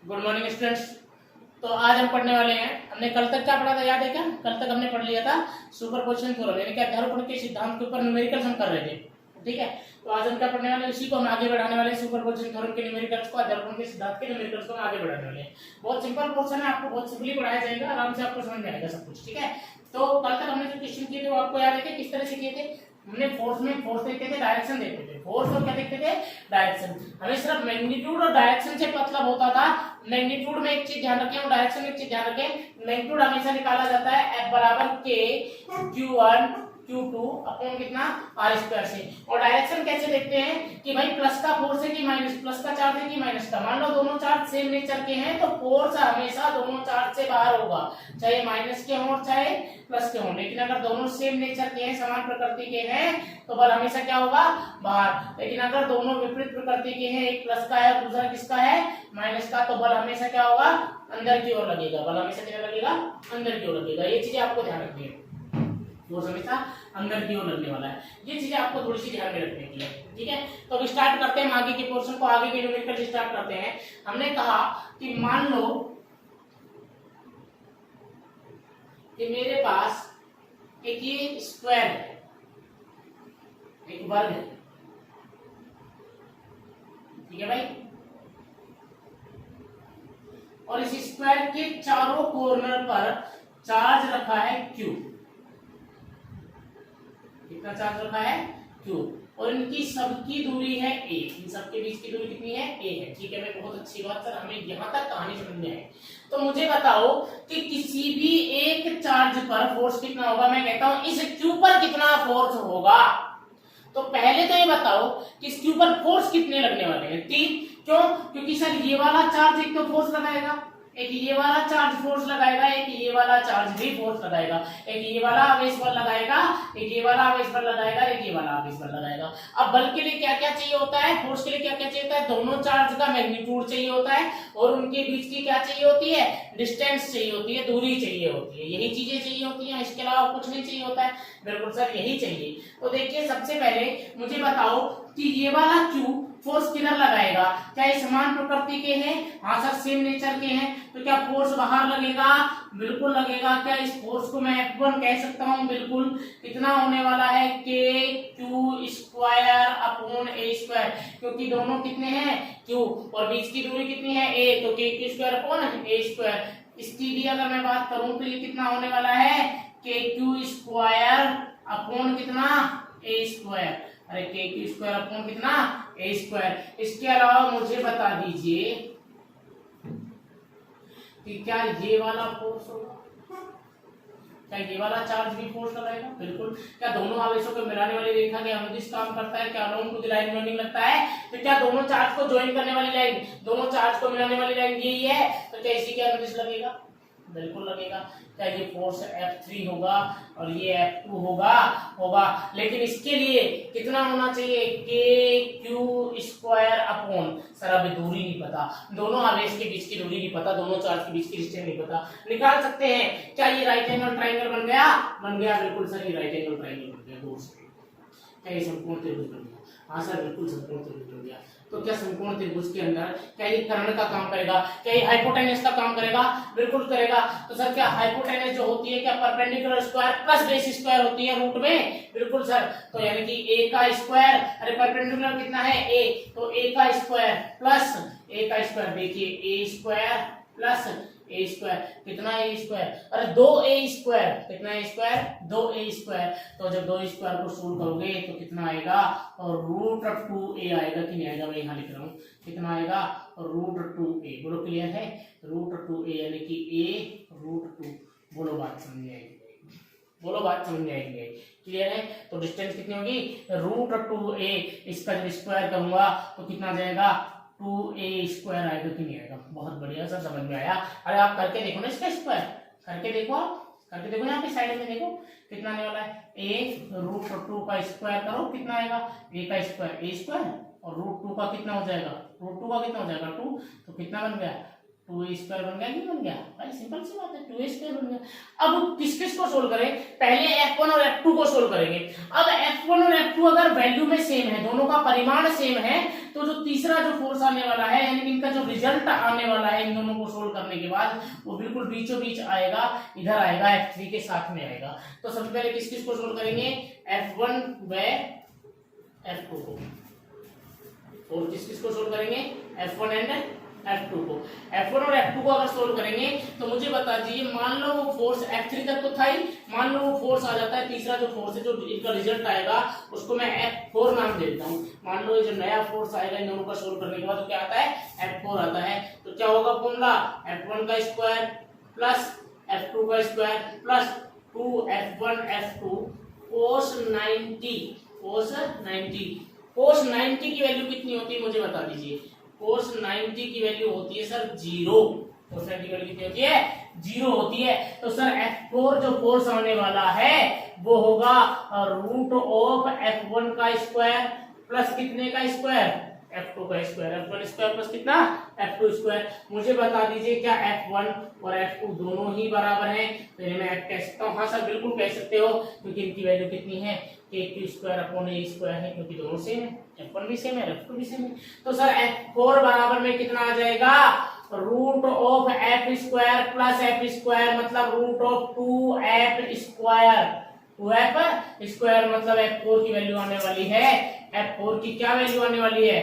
Good morning students. तो आज हम पढ़ने वाले हैं, हमने कल तक क्या पढ़ा था याद है क्या? कल तक हमने पढ़ लिया था सुपरपोजिशन थ्योरम, यानी कि अध्यारोपण के सिद्धांत के ऊपर न्यूमेरिकल्स हम कर रहे थे। ठीक है, तो आज हम क्या पढ़ने वाले हैं, इसी को हम आगे बढ़ाने वाले हैं। सुपरपोजिशन थ्योरम के न्यूमेरिकल्स को, अध्यारोपण के सिद्धांत के न्यूमेरिकल्स को हम आगे बढ़ाने वाले हैं। बहुत सिंपल पोर्शन है, आपको बहुत सिंपली पढ़ाया जाएगा, आराम से आपको समझ में आएगा सब कुछ। ठीक है, तो कल तक हमने जो क्वेश्चन किए थे वो आपको याद है कि किस तरह से किए थे? हमने फोर्स में फोर्स देखते थे, डायरेक्शन देखते थे। फोर्स और क्या देखते थे? डायरेक्शन। हमें सिर्फ मैग्नीट्यूड और डायरेक्शन से मतलब होता था। मैग्नीट्यूड में एक चीज ध्यान रखें और डायरेक्शन में एक चीज ध्यान रखें। मैग्नीट्यूड हमेशा निकाला जाता है F बराबर K Q1 Q2 अपॉन कितना R² से। और डायरेक्शन कैसे देखते हैं कि भाई प्लस का फोर्स है कि माइनस, प्लस का चार्ज है कि माइनस का। मान लो दोनों चार्ज सेम नेचर के हैं तो फोर्स हमेशा दोनों चार्ज से बाहर होगा, चाहे माइनस के हों चाहे प्लस के हों। लेकिन अगर दोनों सेम नेचर के हैं, समान प्रकृति के हैं, तो बल हमेशा क्या होगा? बाहर। लेकिन अगर दोनों विपरीत प्रकृति के हैं, एक प्लस का है और दूसरा किसका है? माइनस का, तो बल हमेशा क्या होगा? अंदर की ओर लगेगा। बल हमेशा क्या लगेगा? अंदर की ओर लगेगा। ये चीजें आपको ध्यान रखनी है, फोर्स हमेशा अंदर की ओर लगने वाला है। ये चीजें आपको थोड़ी सी ध्यान में रखने की है। ठीक है, तो अब स्टार्ट करते हैं आगे के पोर्शन को, आगे के न्यूमेरिकल स्टार्ट करते हैं। हमने कहा कि मान लो कि मेरे पास एक ये स्क्वायर है, एक वर्ग है। ठीक है भाई, और इस स्क्वायर के चारों कॉर्नर पर चार्ज रखा है Q। कितना चार्ज रखा है? Q। और इनकी सबकी दूरी है A। इन सबके बीच की दूरी कितनी है? A है। ठीक है भाई, बहुत अच्छी बात सर, हमें यहां तक कहानी समझ में आई। तो मुझे बताओ कि किसी भी एक चार्ज पर फोर्स कितना होगा? मैं कहता हूं इस Q पर कितना फोर्स होगा। तो पहले तो ये बताओ कि इस Q पर फोर्स कितने लगने वाले हैं? 3। क्यों? क्योंकि सर ये वाला चार्ज एक तो फोर्स लगाएगा, एक ये वाला चार्ज फोर्स लगाएगा, एक ये वाला चार्ज भी फोर्स लगाएगा, एक ये वाला आवेश बल लगाएगा, एक ये वाला आवेश बल लगाएगा, एक ये वाला आवेश बल लगाएगा। अब बल के लिए क्या क्या चाहिए होता है? फोर्स के लिए क्या क्या चाहिए होता है? दोनों चार्ज का मैग्नीट्यूड चाहिए होता है और उनके बीच की क्या चाहिए होती है? डिस्टेंस चाहिए होती है, दूरी चाहिए होती है। यही चीजें चाहिए होती हैं, इसके अलावा कुछ नहीं चाहिए होता है। बिल्कुल सर, यही चाहिए। तो देखिए, सबसे पहले मुझे बताओ कि ये वाला Q फोर्स किधर लगाएगा? क्या ये समान प्रकृति के हैं? हाँ सर, सेम नेचर के हैं। तो क्या फोर्स बाहर लगेगा? बिल्कुल लगेगा। क्या इस फोर्स को मैं F1 कह सकता हूँ? बिल्कुल। कितना होने वाला है? KQ² अपॉन A², क्योंकि दोनों कितने हैं? Q, और बीच की दूरी कितनी है? A, तो KQ² अपॉन A²। इसकी भी अगर मैं बात करूं तो ये कितना होने वाला है? KQ² अपॉन कितना? A²। अरे KQ² अपॉन कितना? A²। इसके अलावा मुझे बता दीजिए कि क्या ये वाला फोर्स होगा? क्या ये वाला चार्ज भी फोर्स लगाएगा? बिल्कुल। क्या दोनों आवेशों को मिलाने वाली रेखा के अनुदिश काम करता है? क्या along to the line joining लगता है? तो क्या दोनों चार्ज को ज्वाइन करने वाली लाइन, दोनों चार्ज को मिलाने वाली लाइन यही है? तो क्या इसी के अनुदिश लगेगा? बिल्कुल लगेगा। क्या ये फोर्स F3 होगा और ये F2 होगा। लेकिन इसके लिए कितना होना चाहिए? KQ² अपॉन, सर अभी दूरी नहीं पता, दोनों आवेश के बीच की दूरी नहीं पता, दोनों चार्ज के बीच की डिस्टेंस नहीं पता, निकाल सकते हैं। क्या ये राइट एंगल ट्राइंगल बन गया? बन गया। बिल्कुल सर, ये राइट एंगल ट्राइंगल बन गया दूर से। क्या ये समकोण त्रिभुज बन गया? हाँ सर, बिल्कुल समकोण त्रिभुज बन गया। तो क्या समकोण त्रिभुज के अंदर क्या ये कर्ण का काम करेगा? क्या ये हाइपोटेनस का काम करेगा? बिल्कुल करेगा। तो सर क्या हाइपोटेनस जो होती है क्या perpendicular square plus base square होती है रूट में? बिल्कुल सर। तो यानी कि a का स्क्वायर, अरे परपेंडिकुलर कितना है? a, तो a का स्क्वायर प्लस a का स्क्वायर, देखिए a² प्लस A², कितना A²? अरे 2A², कितना A²? 2A²। तो जब 2A² को सोल्व करोगे तो कितना आएगा? और √2a आएगा कि नहीं आएगा? मैं यहाँ लिख रहा हूँ, कितना आएगा? √2a। बोलो क्लियर है? √2a यानी कि a√2। बोलो बात समझ में आएगी? बोलो बात समझ में आएगी? क्लियर है? तो डिस्टेंस कितनी होगी? √2a। इसका जब स्क्वायर करूंगा तो कितना जाएगा? 2a² आएगा कि नहीं आएगा? बहुत बढ़िया सर, समझ में आया। अरे आप करके देखो ना, इसका स्क्वायर करके देखो, आप करके देखो, यहाँ पे साइड में देखो कितना आने वाला है। a√2 का स्क्वायर करो, कितना आएगा? a का स्क्वायर A² और √2 का कितना हो जाएगा? √2 का कितना हो जाएगा? 2। तो कितना बन गया? 2a² बन गया कि बन गया? भाई सिंपल सी बात है, 2a² बन गया। अब किस किस को सोल्व करें? पहले F1 और F2 को सोल्व करेंगे। अब F1 और F2 अगर वैल्यू में सेम है, दोनों का परिमाण सेम है, तो जो तीसरा जो फोर्स आने वाला है, यानी इनका जो रिजल्ट आने वाला है इन दोनों को सोल्व करने के बाद वो बिल्कुल बीचों बीच आएगा, इधर आएगा, F3 के साथ में आएगा। तो सबसे पहले किस किस को सोल्व करेंगे, F1 व F2 को, और किस किस को सोल्व करेंगे, F1 एंड F2 को। F1 और F2 को अगर सोल्व करेंगे तो मुझे बता दीजिए, मान लो वो फोर्स F3 तक तो था ही, मान लो वो फोर्स आ जाता है, तीसरा जो फोर्स है जो इनका रिजल्ट आएगा उसको मैं F4 नाम दे देता हूँ। मान लो ये जो नया फोर्स आएगा इन दोनों का सोल्व करने के बाद तो क्या आता है, F4 आता है। तो क्या होगा फॉर्मूला, F1 का स्क्वायर प्लस F2 का square plus 2F1 F2 cos 90, cos 90 की वैल्यू कितनी होती है मुझे बता दीजिए। cos 90 की वैल्यू होती है सर 0। cos 90 की वैल्यू कितनी होती है, 0 होती है। तो सर F4 जो फोर्स आने वाला है वो होगा रूट ऑफ F1 का स्क्वायर प्लस कितने का स्क्वायर, F2 का स्क्वायर, F1 स्क्वायर प्लस कितना, F2 स्क्वायर। मुझे बता दीजिए क्या F1 और F2 दोनों ही बराबर हैं, तो इन्हें मैं कह सकता हूँ, हाँ सर बिल्कुल कह सकते हो, क्योंकि इनकी वैल्यू कितनी है, k2 square upon a square है, क्योंकि दोनों सेम है, F1 भी सेम है, F2 भी सेम है। तो सर F4 बराबर में कितना आ जाएगा, root of F square plus F square, मतलब root of 2F square, 2F square, मतलब F4 की वैल्यू आने वाली है, F4 की क्या वैल्यू आने वाली है,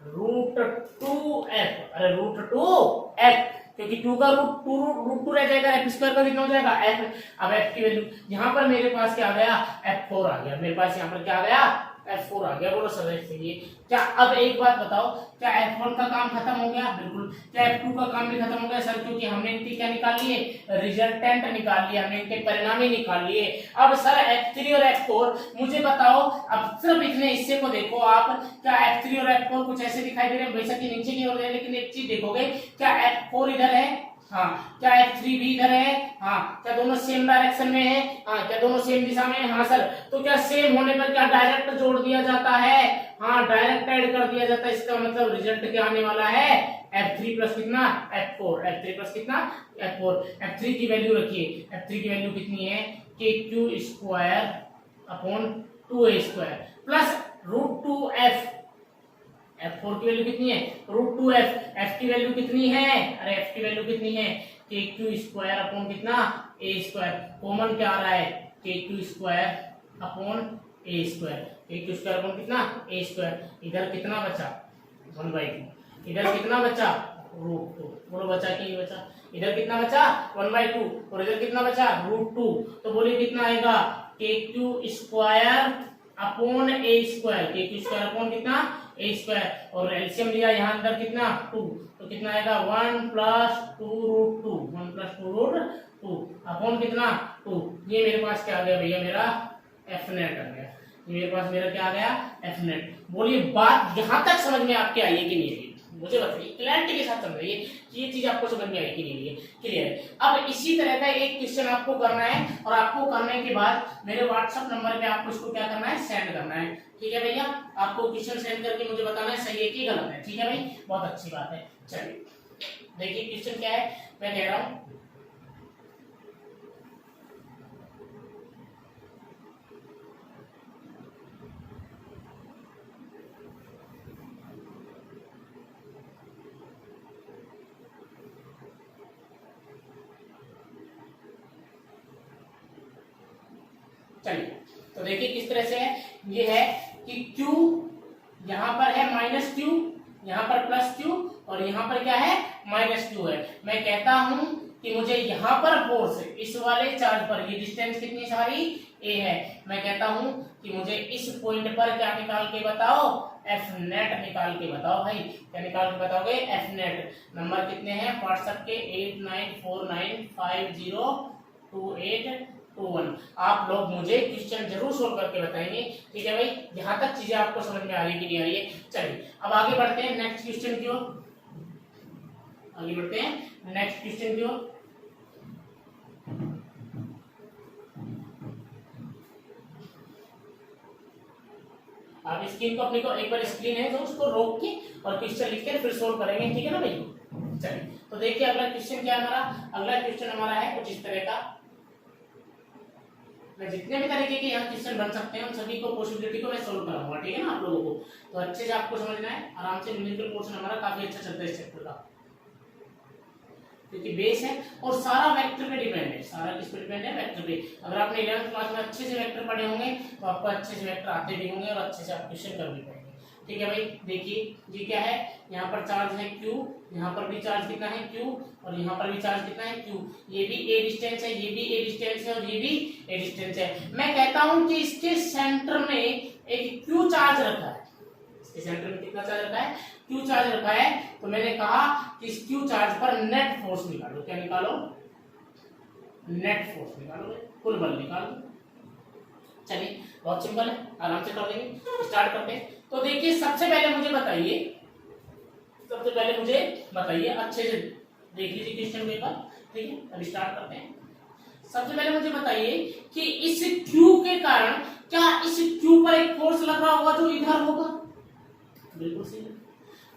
रूट 2F, अरे रूट 2F, क्योंकि 2 का रूट 2 रह जाएगा, F स्क्वायर का कितना हो जाएगा F। अब F की वैल्यू यहाँ पर मेरे पास क्या आ गया, F4 आ गया, मेरे पास यहाँ पर क्या आ गया, F4 आ गया। बोलो सर ये क्या, अब एक बात बताओ, क्या F1 का काम खत्म हो गया, बिल्कुल। क्या F2 का काम भी खत्म हो गया सर, क्योंकि हमने इनकी क्या निकाल लिए, रिजल्टेंट निकाल लिए, हमने इनके परिणाम ही निकाल लिए। अब सर F3 और F4 मुझे बताओ, अब सिर्फ इतने हिस्से को देखो आप, क्या F3 और F4 कुछ ऐसे दिखाई दे रहे हैं, बेशक नीचे की ओर है, लेकिन एक चीज देखोगे, क्या F4 इधर है, हाँ, क्या F3 भी इधर है, हाँ, क्या दोनों सेम डायरेक्शन में है, हाँ, क्या दोनों सेम दिशा में है, हाँ सर। तो क्या सेम होने पर क्या डायरेक्ट जोड़ दिया जाता है, हाँ डायरेक्ट ऐड कर दिया जाता है, इसका मतलब रिजल्ट क्या आने वाला है, F3 प्लस कितना, F4, F3 प्लस कितना, F4। F3 की वैल्यू रखिए, F3 की वैल्यू कितनी है, k2 square upon 2a square plus root 2F। F4 की वैल्यू कितनी है, रूट 2F। F की वैल्यू कितनी है, अरे F की वैल्यू कितनी है, k2 स्क्वायर अपॉन कितना, a स्क्वायर। कॉमन क्या आ रहा है, k2 square upon a square, k2 square upon कितना, a स्क्वायर। इधर कितना बचा, 1/2। इधर कितना बचा, रूट 2। बोलो बचा कि नहीं बचा, इधर कितना बचा, 1/2, और इधर कितना बचा, रूट 2। तो बोलिए कितना आएगा, k2 square upon a square, k2 square upon कितना, a स्क्वायर, और एलसीएम लिया यहाँ अंदर कितना, 2, तो कितना आएगा 1 plus 2 root 2, 1 plus 2 root 2 upon कितना, 2। ये मेरे पास क्या आ गया भैया, मेरा एफ नेट आ गया, ये मेरे पास मेरा क्या आ गया, एफ नेट। बोलिए बात यहाँ तक समझ में आपके आई है कि नहीं आई, मुझे बताइए, क्लैरिटी के साथ समझिए कि ये चीज आपको समझ में आई कि नहीं है, क्लियर है। अब इसी तरह का एक क्वेश्चन आपको करना है, और आपको करने के बाद मेरे व्हाट्सएप नंबर पे आपको इसको क्या करना है, सेंड करना है, ठीक है भैया। आपको क्वेश्चन सेंड करके मुझे बताना है सही है कि गलत है, ठीक है भाई, बहुत अच्छी बात है। चलिए देखिए क्वेश्चन क्या है, मैं कह रहा हूँ, चलिए तो देखिए किस तरह से है, ये है कि Q यहाँ पर है -Q, यहाँ पर +Q, और यहाँ पर क्या है, -Q है। मैं कहता हूं कि मुझे यहाँ पर फोर्स, इस वाले चार्ज पर, ये डिस्टेंस कितनी सारी a है, मैं कहता हूं कि मुझे इस पॉइंट पर क्या निकाल के बताओ, एफ नेट निकाल के बताओ भाई। क्या निकाल के बताओगे, एफ नेट। नंबर कितने हैं व्हाट्सएप के, 8949502821। आप लोग मुझे क्वेश्चन जरूर सोल्व करके बताएंगे, ठीक है भाई, यहाँ तक चीजें आपको समझ में आ रही कि नहीं आ रही है। चलिए अब आगे बढ़ते हैं नेक्स्ट क्वेश्चन की ओर, आगे बढ़ते हैं नेक्स्ट क्वेश्चन की ओर। आप स्क्रीन को, अपने को एक बार स्क्रीन है तो उसको रोक के और क्वेश्चन लिख के फिर सोल्व करेंगे, ठीक है ना भाई। चलिए तो देखिए अगला क्वेश्चन क्या है हमारा, अगला क्वेश्चन हमारा है कुछ इस तरह का। मैं जितने भी तरीके के यहाँ क्वेश्चन बन सकते हैं उन सभी को पॉसिबिलिटी को मैं सोल्व कराऊंगा, ठीक है ना आप लोगों को। तो अच्छे से आपको समझना है, आराम से न्यूमेरिकल पोर्शन हमारा काफी अच्छा चलता है इस चैप्टर का, क्योंकि बेस है और सारा वेक्टर पे डिपेंड है। सारा किस पे डिपेंड है? वेक्टर पे। अगर आपने 11th क्लास में अच्छे से वेक्टर पढ़े होंगे तो आपको अच्छे से वेक्टर आते भी होंगे और अच्छे से आप क्वेश्चन कर भी पाएंगे, ठीक है भाई। देखिए ये क्या है, यहाँ पर चार्ज है Q, यहाँ पर भी चार्ज कितना है Q, और यहाँ पर भी चार्ज कितना है Q। ये भी A डिस्टेंस है, ये भी A डिस्टेंस है और ये भी A डिस्टेंस है। मैं कहता हूं कि इसके सेंटर में एक Q चार्ज रखा है। इसके सेंटर में कितना चार्ज रखा है? Q चार्ज रखा है। तो मैंने कहा कि इस Q चार्ज पर नेट फोर्स निकालो। क्या निकालो? नेट फोर्स निकालो, कुल बल निकालो। चलिए बहुत सिंपल है, आराम से कर देंगे। स्टार्ट करते हैं। तो देखिए सबसे पहले मुझे बताइए, अच्छे से देख लीजिए क्वेश्चन पेपर, ठीक है। अब स्टार्ट करते हैं। सबसे पहले मुझे बताइए कि इस Q के कारण क्या इस Q पर एक फोर्स लग रहा होगा जो इधर होगा? बिल्कुल सही।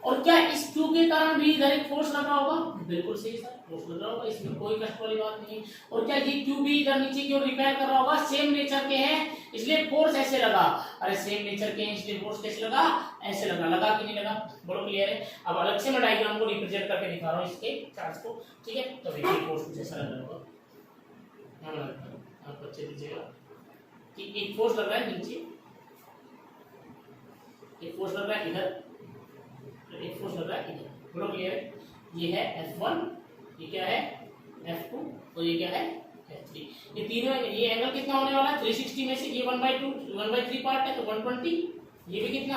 और क्या इस Q के कारण भी इधर एक फोर्स लग रहा होगा? बिल्कुल सही सर, फोर्स लग रहा होगा, इसमें कोई कष्ट वाली बात नहीं है। और क्या ये Q भी इधर नीचे की ओर रिपेयर कर रहा होगा? सेम नेचर के हैं इसलिए फोर्स ऐसे लगा। अरे सेम नेचर के हैं इसलिए फोर्स कैसे लगा? ऐसे लगा। लगा कि नहीं लगा? बोलो क्लियर है। अब अलग से मैं डायग्राम को रिप्रेजेंट करके दिखा रहा हूँ इसके चार्ज को, ठीक है। तो देखिए फोर्स कुछ ऐसा लग रहा होगा, आप अच्छे दीजिएगा कि एक फोर्स लग रहा है नीचे, एक फोर्स लग रहा है इधर, एक फोर्स लग रहा है इधर। बोलो क्लियर है। ये है F1, ये क्या है F2 और ये क्या है F3। ये तीनों, ये एंगल कितना होने वाला है? 360 में से ये 1/3 पार्ट है तो 120, ये भी कितना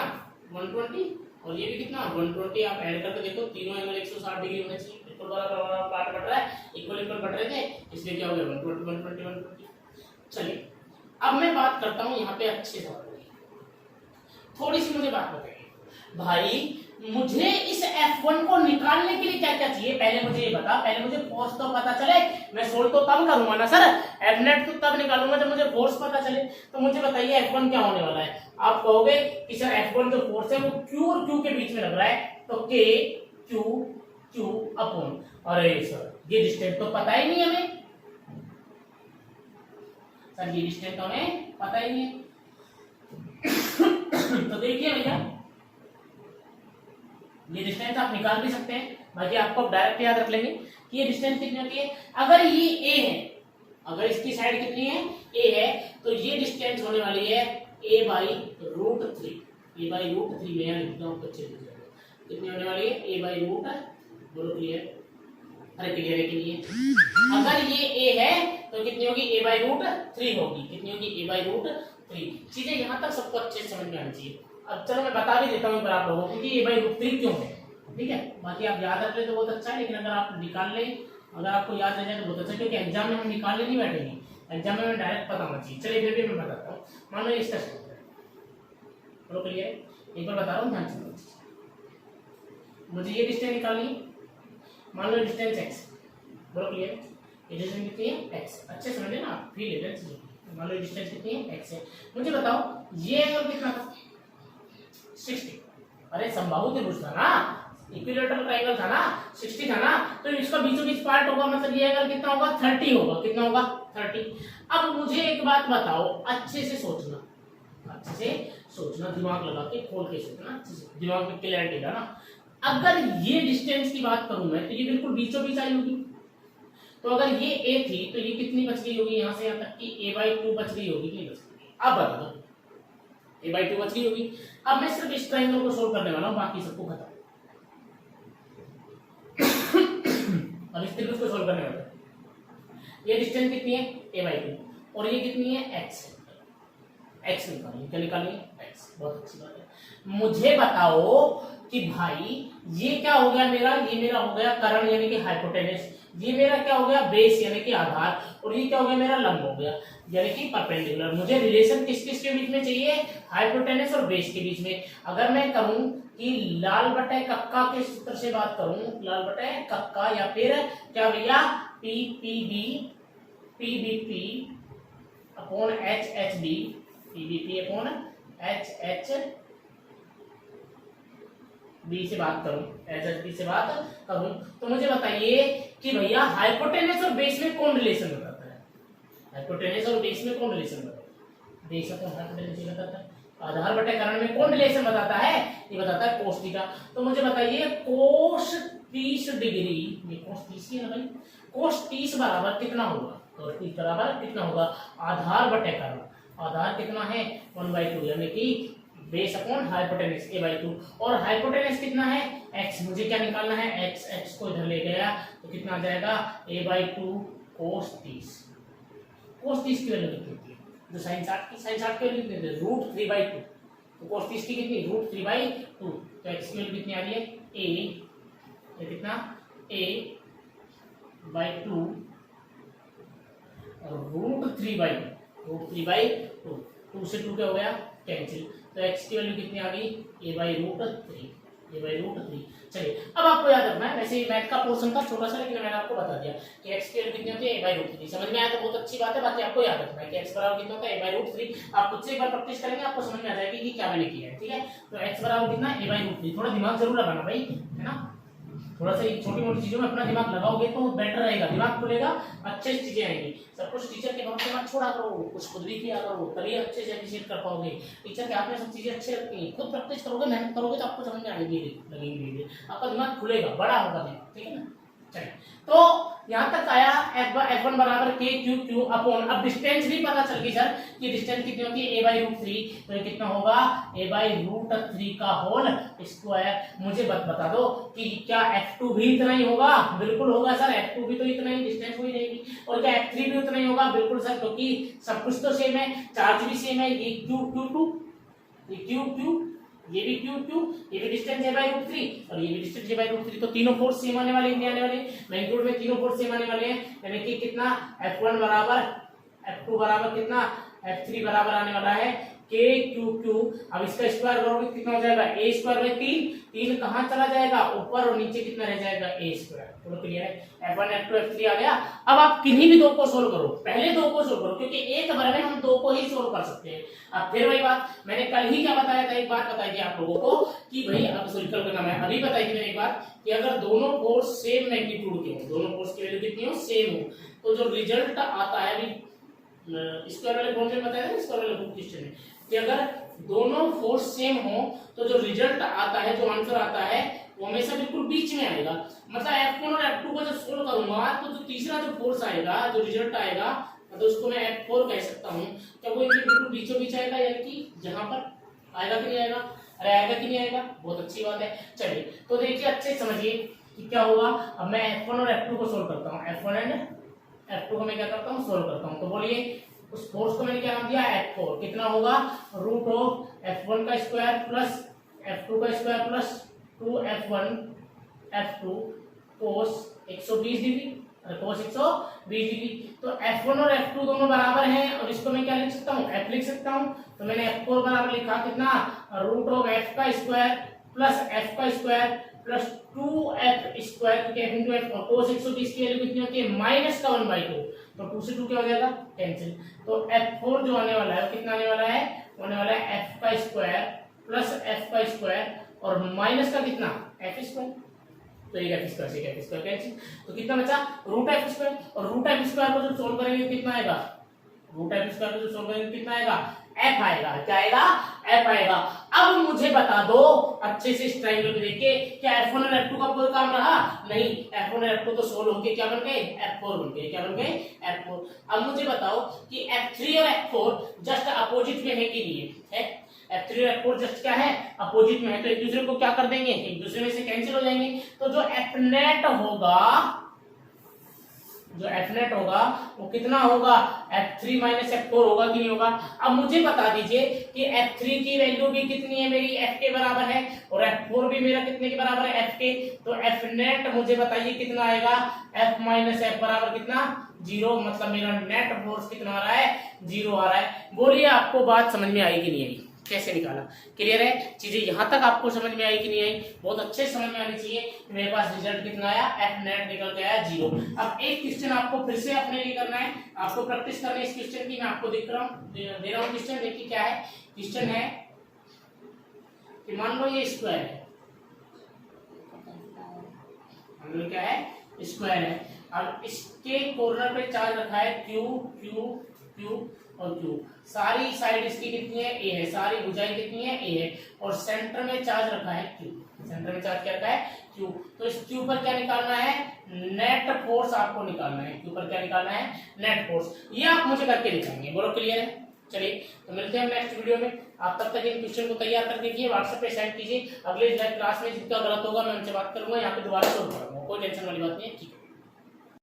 120 और ये भी कितना 120। आप ऐड करके देखो, तीनों एंगल 160 डिग्री होने चाहिए। इक्वल वाला पार्ट बट रहा है, इक्वल बढ़ रहे थे, इसलिए क्या हो गया 120। चलिए अब मैं बात करता हूँ यहाँ पे अच्छे से, थोड़ी सी मुझे बात बताइए भाई, मुझे इस F1 को निकालने के लिए क्या क्या चाहिए? पहले मुझे ये बता, पहले मुझे फोर्स तो पता चले, मैं सोल्व तो तब करूंगा ना सर, Fnet तो तब निकालूंगा जब मुझे फोर्स पता चले। तो मुझे बताइए F1 क्या होने वाला है? आप कहोगे कि सर F1 जो फोर्स है वो Q और Q के बीच में लग रहा है, तो K Q अपॉन, अरे सर ये डिस्टेंस तो पता ही नहीं हमें, सर ये डिस्टेंस तो हमें पता ही नहीं है। तो देखिए भैया, ये डिस्टेंस आप निकाल भी सकते हैं, बाकी आपको डायरेक्ट याद रख लेंगे कि ये डिस्टेंस कितनी होती है। अगर ये A है, अगर इसकी साइड कितनी है A है, तो ये डिस्टेंस होने वाली है A/√3। A/√3 में यहाँ लिखता हूँ, अच्छे से कितनी होने वाली है? A/√, बोलो क्लियर, अरे क्लियर है कि नहीं है? अगर ये A है तो कितनी होगी? A/√3 होगी। कितनी होगी? A/√3। चीजें यहाँ तक सबको अच्छे से समझ में आनी चाहिए। अब चलो मैं बता भी देता हूँ आप लोगों को कि A/√3 क्यों है, ठीक है। बाकी आप याद रख ले तो बहुत अच्छा है, लेकिन अगर आप निकाल ले, अगर आपको याद रह जाए तो बहुत अच्छा, क्योंकि एग्जाम में हम निकालने नहीं बैठेंगे, एग्जाम में डायरेक्ट पता होना चाहिए। चलिए फिर भी मैं बताता हूँ। मान लो इसका सूत्र है, बोलो क्लियर, एक बार बता रहा हूँ ध्यान से। मुझे ये डिस्टेंस निकालनी है, मान लो डिस्टेंस x, बोलो क्लियर, ये डिस्टेंस कितनी है x। अच्छे समझ लेना आप, फील है चीजें। मान लो डिस्टेंस कितनी है x है। मुझे बताओ ये एंगल कितना था? 60। अरे समबाहु त्रिभुज था ना, इक्विलैटरल ट्रायंगल था ना, 60 था ना, तो इसका बीचों बीच पार्ट होगा, मतलब ये एंगल कितना होगा? 30 होगा। कितना होगा? 30। अब मुझे एक बात बताओ, अच्छे से सोचना, अच्छे से सोचना, दिमाग लगा के खोल के सोचना, अच्छे से दिमाग में क्लैरिटी लाना। अगर ये डिस्टेंस की बात करूं मैं तो ये बिल्कुल बीचों बीच आई होगी। तो अगर ये A थी तो ये कितनी बच गई होगी? यहाँ से यहाँ तक की A/2 बच गई होगी, नहीं बच गई? अब बता दो, A/2 बच गई होगी। अब मैं सिर्फ इस ट्रायंगल को सोल्व करने वाला हूँ, बाकी सबको खत्म। अब इस त्रिभुज को सोल्व करने वाला हूँ। ये डिस्टेंस कितनी है? A/2 और ये कितनी है? x। x निकालिए, क्या निकालिए? x। बहुत अच्छी बात है। मुझे बताओ कि भाई ये क्या हो गया मेरा? ये मेरा हो गया कर्ण यानी कि हाइपोटेनस, ये मेरा क्या हो गया? बेस यानी कि आधार, और ये क्या हो गया? मेरा लंब हो गया यानी कि परपेंडिकुलर। मुझे रिलेशन किस किस के बीच में चाहिए? हाइपोटेनस और बेस के बीच में। अगर मैं कहूं कि लाल बटे कक्का के सूत्र से बात करूं, लाल बटे कक्का, या फिर क्या भैया PBP upon HHB, PBP upon HHB से बात करूं, HHB से बात करूं, तो मुझे बताइए कि भैया हाइपोटेनस और बेस में कौन रिलेशन बताता है? हाइपोटेनस और बेस में कौन रिलेशन बताता है? बेस अपॉन हाइपोटेनस ये बताता है। आधार बटे कर्ण में कौन रिलेशन बताता है? ये बताता है कोस थीटा। तो मुझे बताइए कोस 30 डिग्री, ये कोस 30 ही है ना भाई, कोस 30 बराबर कितना होगा? तो 30 बराबर कितना होगा? आधार बटे कर्ण, आधार कितना है 1/2, यानी कि बेस अपॉन हाइपोटेनस a/2, और हाइपोटेनस कितना है x, मुझे क्या निकालना है x, x को इधर ले गया तो कितना आ जाएगा a/2 cos 30। cos 30 की वैल्यू कितनी होती है? जो sin 60 की, sin 60 की वैल्यू कितनी होती है? √3/2। तो cos 30 की कितनी? √3/2। तो x की वैल्यू कितनी आ रही है? a, ये कितना a/2 और √3/2, 2 से 2 क्या हो गया कैंसिल, तो x की वैल्यू कितनी आ गई? a/√3। चलिए अब आपको याद रखना है, वैसे मैथ का पोर्शन का छोटा सा, लेकिन मैंने आपको बता दिया कि x की वैल्यू कितनी होती है a/√3। समझ में आया तो बहुत अच्छी बात है। बाकी आपको याद रखना है कि x बराबर कितना होता है a/√3। आप खुद से एक बार प्रैक्टिस करेंगे आपको समझ में आ जाएगी कि क्या मैंने किया है। ठीक है, तो x बराबर कितना a/√3। थोड़ा दिमाग जरूर लगाना भाई, है ना, थोड़ा सा छोटी मोटी चीजों में अपना दिमाग लगाओगे तो बेटर रहेगा, दिमाग खुलेगा, अच्छे से चीजें आएंगी। सब कुछ टीचर के भरोसे मत छोड़ा करो, कुछ खुद भी किया करो, तभी अच्छे से एप्रिशिएट कर पाओगे। टीचर के हाथ में सब चीजें अच्छी लगती हैं, खुद प्रैक्टिस करोगे, मेहनत करोगे तो आपको समझ में आएगी, लगेगी, आपका दिमाग खुलेगा, बड़ा होगा दिमाग। ठीक है ना, चलिए तो यहाँ तक आया f1 बराबर k अपॉन, अब डिस्टेंस भी पता चल गई सर कि डिस्टेंस कितनी होती है a/√3, तो ये कितना होगा a/√3 का होल स्क्वायर। मुझे बता दो कि क्या f2 भी इतना ही होगा? बिल्कुल होगा सर, f2 भी तो इतना ही, डिस्टेंस वही रहेगी। और क्या f3 भी उतना ही होगा? बिल्कुल सर, क्योंकि सब कुछ तो सेम है, चार्ज भी सेम है, ये q2, ये q, ये भी q, ये भी डिस्टेंस a/√3 और ये भी डिस्टेंस a/√3, तो तीनों फोर्स सेम आने वाले, आने वाले मैग्नीट्यूड में तीनों फोर्स सेम आने वाले हैं, यानी कि कितना f1 बराबर f2 बराबर कितना f3 बराबर आने वाला है k अब इसका स्क्वायर करोगे कितना हो जाएगा a²/3, 3 कहां चला जाएगा? ऊपर, और नीचे कितना रह जाएगा a²। थोड़ा क्लियर है? f1 f2 f3 आ गया। अब आप किन्हीं भी दो को सोल्व करो, पहले दो को सोल्व करो, क्योंकि एक बार में हम दो को ही सोल्व कर सकते हैं। अब फिर वही बात, मैंने कल ही क्या बताया था, एक बात बताई थी आप लोगों को कि भाई अब सोल्व करना है, अभी बताई थी मैंने एक बात कि अगर दोनों फोर्स सेम मैग्नीट्यूड के हो, दोनों फोर्स की वैल्यू कितनी हो? सेम हो, तो जो रिजल्ट आता है, अभी स्क्वायर वाले फॉर्मूले में बताया था, स्क्वायर वाले क्वेश्चन में, कि अगर दोनों फोर्स सेम हो तो जो रिजल्ट आता है, जो आंसर आता है, वो हमेशा बिल्कुल बीच में आएगा। मतलब f1 और f2 को जब सोल्व करूंगा तो जो तीसरा जो फोर्स आएगा, जो रिजल्ट आएगा, तो उसको मैं f4 कह सकता हूँ, क्या वो इनके बिल्कुल बीचों बीच आएगा, यानी कि जहां पर आएगा कि नहीं आएगा? अरे आएगा कि नहीं आएगा? बहुत अच्छी बात है। चलिए तो देखिए अच्छे समझिए कि क्या होगा। अब मैं f1 और f2 को सोल्व करता हूँ, f1 एंड f2 को मैं क्या करता हूँ? सोल्व करता हूँ। तो बोलिए उस फोर्स को मैंने क्या नाम दिया? f4। कितना होगा? √f1 का स्क्वायर प्लस f2 का square plus 2f1 f2 cos 120 degree, cos 120 degree. तो f1 और f2 दोनों बराबर हैं, और इसको मैं क्या लिख सकता हूँ? f लिख सकता हूँ। तो मैंने f4 बराबर लिखा कितना? √f का स्क्वायर प्लस f का स्क्वायर प्लस 2f स्क्वायर, क्योंकि f इंटू f, और cos 120 की वैल्यू कितनी होती है? माइनस का 1/2, तो 2 से 2 क्या हो जाएगा? कैंसिल। तो f4 जो आने वाला है वो कितना आने वाला है? आने वाला है f का स्क्वायर प्लस f का स्क्वायर और माइनस का कितना? f square. तो एक f स्क्वायर से f स्क्वायर कैंसिल, तो कितना बचा? √f स्क्वायर, और √f स्क्वायर को जो सोल्व करेंगे कितना आएगा? √f स्क्वायर को जो सोल्व करेंगे कितना आएगा? f आएगा। क्या आएगा? f आएगा। अब मुझे बता दो अच्छे से इस ट्रायंगल को देखिए, क्या f1 और f2 का कोई काम रहा? नहीं, f1 और f2 तो सोल्व होके क्या बन गए? f4 बन गए। क्या बन गए? f4। अब मुझे बताओ कि f3 और f4 जस्ट अपोजिट में है कि नहीं है? f3 और f4 जस्ट क्या है? अपोजिट में है, तो एक दूसरे को क्या कर देंगे? एक दूसरे में से कैंसिल हो जाएंगे। तो जो fnet होगा, जो fnet होगा वो कितना होगा? f3 माइनस f4 होगा कि नहीं होगा? अब मुझे बता दीजिए कि f3 की वैल्यू भी कितनी है? मेरी f के बराबर है, और f4 भी मेरा कितने के बराबर है? f के। तो fnet मुझे बताइए कितना आएगा? f माइनस f बराबर कितना? 0। मतलब मेरा नेट फोर्स कितना आ रहा है? 0 आ रहा है। बोलिए आपको बात समझ में आई कि नहीं आई? कैसे निकाला? क्लियर है? चीजें यहां तक आपको समझ में आई कि नहीं आई? बहुत अच्छे समझ में आनी चाहिए। मेरे पास रिजल्ट कितना आया? f नेट निकल के आया 0। अब एक क्वेश्चन आपको फिर से अपने लिए करना है, आपको प्रैक्टिस करनी है इस क्वेश्चन की। मैं आपको दे रहा हूं क्वेश्चन, देखिए क्या है। क्वेश्चन है कि मान लो ये स्क्वायर है, मान लो क्या है? स्क्वायर है। अब इसके कॉर्नर पे चार्ज रखा है Q Q Q और Q। सारी साइड इसकी कितनी है, A है, सारी भुजाएं कितनी है, A है, और सेंटर में चार्ज रखा है Q। सेंटर में चार्ज क्या रखा है, Q। तो इस Q पर क्या निकालना है, नेट फोर्स आपको निकालना है। Q पर क्या निकालना है, नेट फोर्स। ये आप मुझे करके दिखाएंगे, बोलो क्लियर है। चलिए तो मिलते हैं नेक्स्ट वीडियो में। आप तब तक इन क्वेश्चन को तैयार कर दीजिए, व्हाट्सएप पे सेंड कीजिए। अगले क्लास में जितना गलत होगा मैं उनसे बात करूंगा, यहाँ पे दोबारा सोल्व करूंगा, कोई टेंशन वाली बात नहीं है, ठीक है।